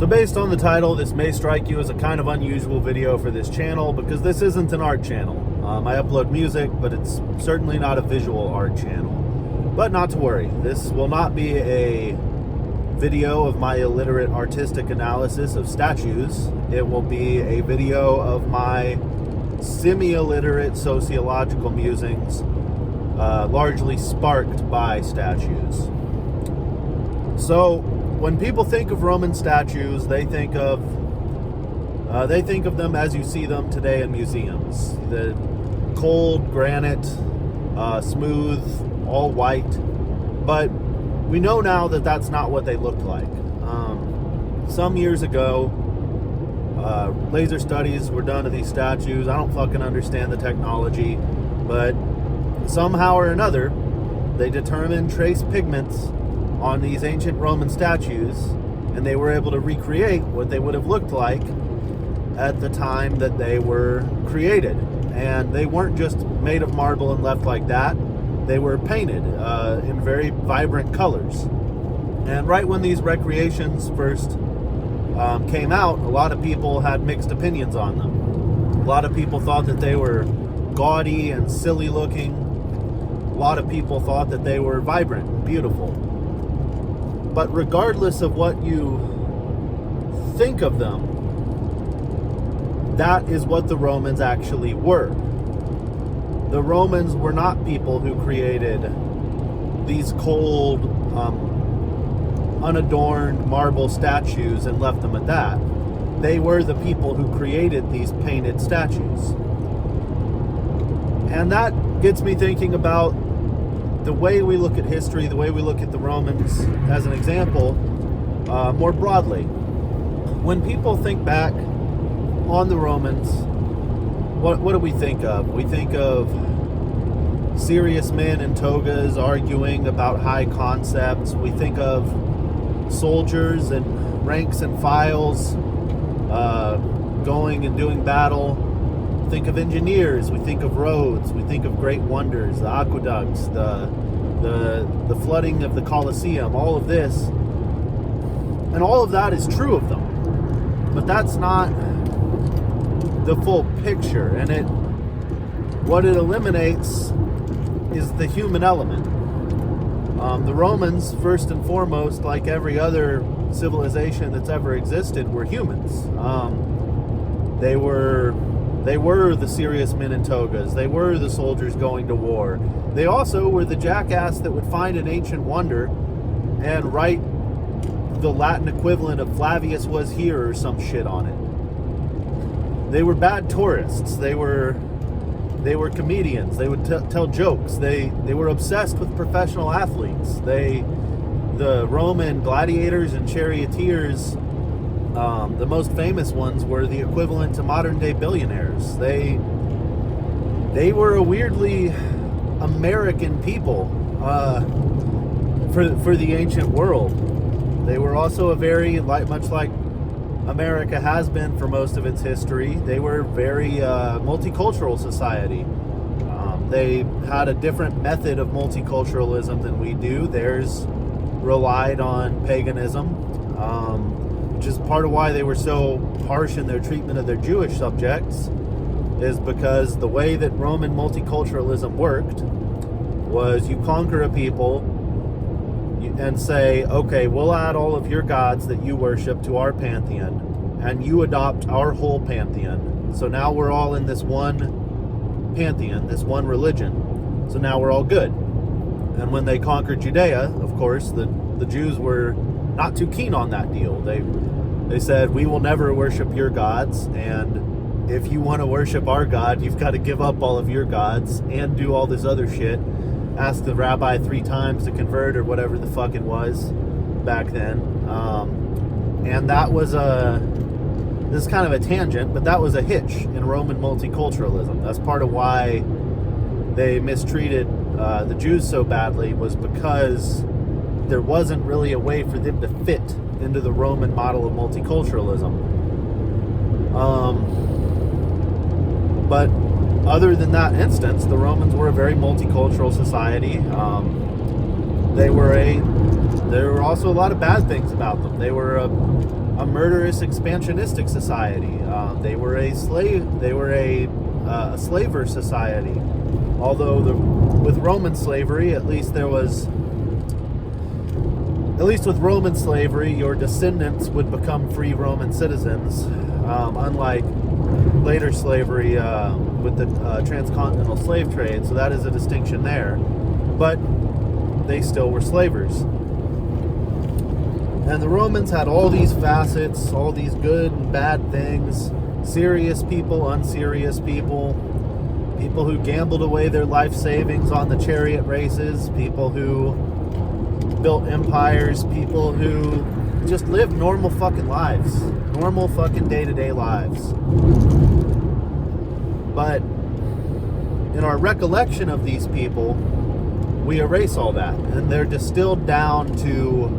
So based on the title, this may strike you as a kind of unusual video for this channel because this isn't an art channel. I upload music, but it's certainly not a visual art channel. But not to worry, this will not be a video of my illiterate artistic analysis of statues. It will be a video of my semi-illiterate sociological musings, largely sparked by statues. So, when people think of Roman statues, they think of them as you see them today in museums. The cold granite, smooth, all white. But we know now that that's not what they look like. Some years ago, laser studies were done of these statues. I don't fucking understand the technology, but somehow or another, they determined trace pigments on these ancient Roman statues, and they were able to recreate what they would have looked like at the time that they were created. And they weren't just made of marble and left like that. They were painted in very vibrant colors. And right when these recreations first came out, a lot of people had mixed opinions on them. A lot of people thought that they were gaudy and silly looking. A lot of people thought that they were vibrant and beautiful. But regardless of what you think of them, that is what the Romans actually were. The Romans were not people who created these cold, unadorned marble statues and left them at that. They were the people who created these painted statues. And that gets me thinking about the way we look at history, the way we look at the Romans as an example, more broadly. When people think back on the Romans, what do we think of? We think of serious men in togas arguing about high concepts. We think of soldiers in ranks and files going and doing battle. Think of engineers, we think of roads, we think of great wonders, the aqueducts, the flooding of the Colosseum, all of this. And all of that is true of them. But that's not the full picture. And what it eliminates is the human element. The Romans, first and foremost, like every other civilization that's ever existed, were humans. They were the serious men in togas. They were the soldiers going to war. They also were the jackass that would find an ancient wonder and write the Latin equivalent of Flavius was here or some shit on it. They were bad tourists. They were comedians. They would tell jokes. They were obsessed with professional athletes. The Roman gladiators and charioteers, the most famous ones were the equivalent to modern day billionaires. They were a weirdly American people for the ancient world. They were also a very, much like America has been for most of its history, they were very multicultural society. They had a different method of multiculturalism than we do. Theirs relied on paganism, which is part of why they were so harsh in their treatment of their Jewish subjects, is because the way that Roman multiculturalism worked was you conquer a people and say, okay, we'll add all of your gods that you worship to our pantheon, and you adopt our whole pantheon. So now we're all in this one pantheon, this one religion. So now we're all good. And when they conquered Judea, of course, the Jews were not too keen on that deal. They said, we will never worship your gods, and if you want to worship our God, you've got to give up all of your gods and do all this other shit. Ask the rabbi 3 times to convert or whatever the fuck it was back then. And that was this is kind of a tangent, but that was a hitch in Roman multiculturalism. That's part of why they mistreated the Jews so badly, was because there wasn't really a way for them to fit into the Roman model of multiculturalism. But other than that instance, the Romans were a very multicultural society. They were there were also a lot of bad things about them. They were a murderous, expansionistic society. They were a slaver society. Although with Roman slavery, at least with Roman slavery, your descendants would become free Roman citizens, unlike later slavery with the transcontinental slave trade. So that is a distinction there. But they still were slavers. And the Romans had all these facets, all these good and bad things, serious people, unserious people, people who gambled away their life savings on the chariot races, people who built empires, people who just lived normal fucking lives, normal fucking day-to-day lives. But in our recollection of these people, we erase all that, and they're distilled down to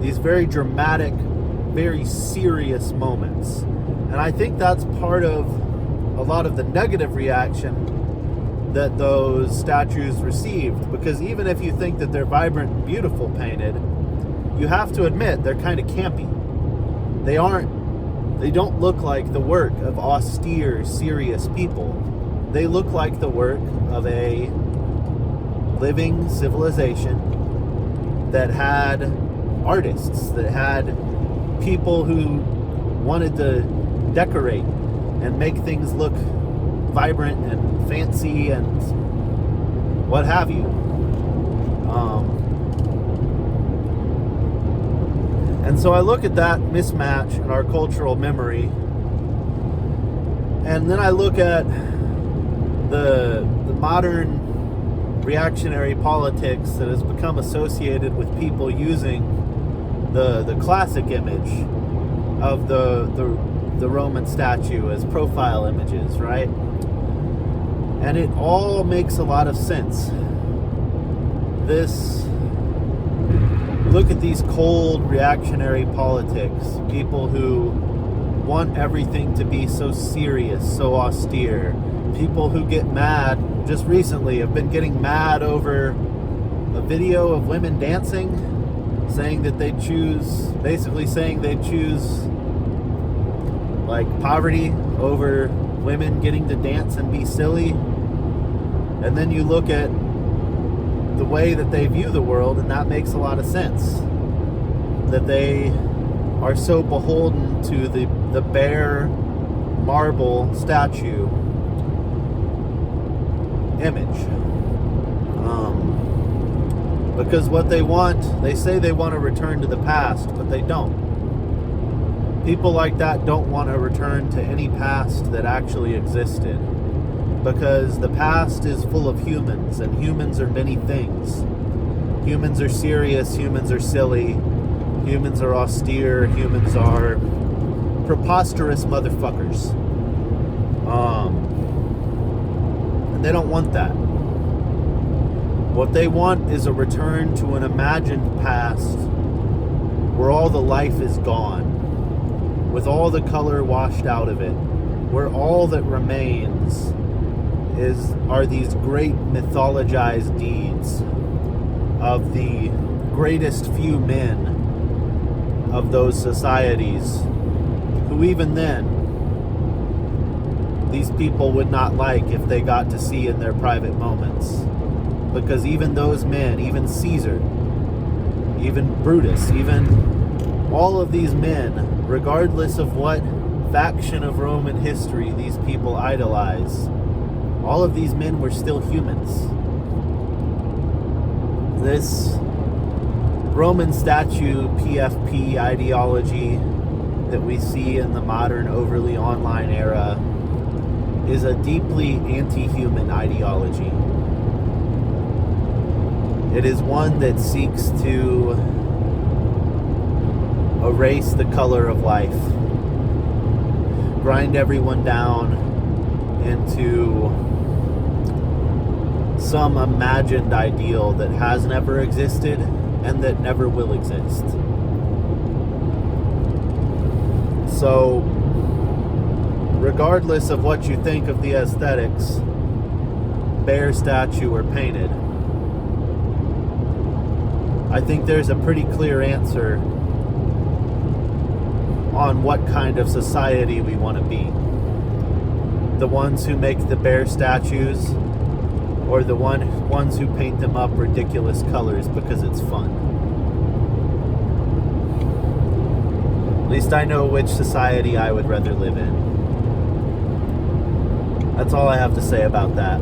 these very dramatic, very serious moments. And I think that's part of a lot of the negative reaction that those statues received, because even if you think that they're vibrant and beautiful painted, you have to admit they're kind of campy. They don't look like the work of austere, serious people. They look like the work of a living civilization that had artists, that had people who wanted to decorate and make things look vibrant and fancy and what have you. And so I look at that mismatch in our cultural memory, and then I look at the modern reactionary politics that has become associated with people using the classic image of the Roman statue as profile images, right? And it all makes a lot of sense. Look at these cold reactionary politics, people who want everything to be so serious, so austere, people who get mad. Just recently have been getting mad over a video of women dancing, saying they choose like poverty over women getting to dance and be silly. And then you look at the way that they view the world, and that makes a lot of sense. That they are so beholden to the bare marble statue image. Because what they want, they say they want to return to the past, but they don't. People like that don't want to return to any past that actually existed. Because the past is full of humans, and humans are many things. Humans are serious, humans are silly, humans are austere, humans are preposterous motherfuckers. And they don't want that. What they want is a return to an imagined past where all the life is gone, with all the color washed out of it, where all that remains are these great mythologized deeds of the greatest few men of those societies, who even then these people would not like if they got to see in their private moments. Because even those men, even Caesar, even Brutus, even all of these men, regardless of what faction of Roman history these people idolize, all of these men were still humans. This Roman statue PFP ideology that we see in the modern, overly online era is a deeply anti-human ideology. It is one that seeks to erase the color of life, grind everyone down into some imagined ideal that has never existed and that never will exist. So, regardless of what you think of the aesthetics, bare statue or painted, I think there's a pretty clear answer on what kind of society we want to be. The ones who make the bear statues, or the ones who paint them up ridiculous colors because it's fun. At least I know which society I would rather live in. That's all I have to say about that.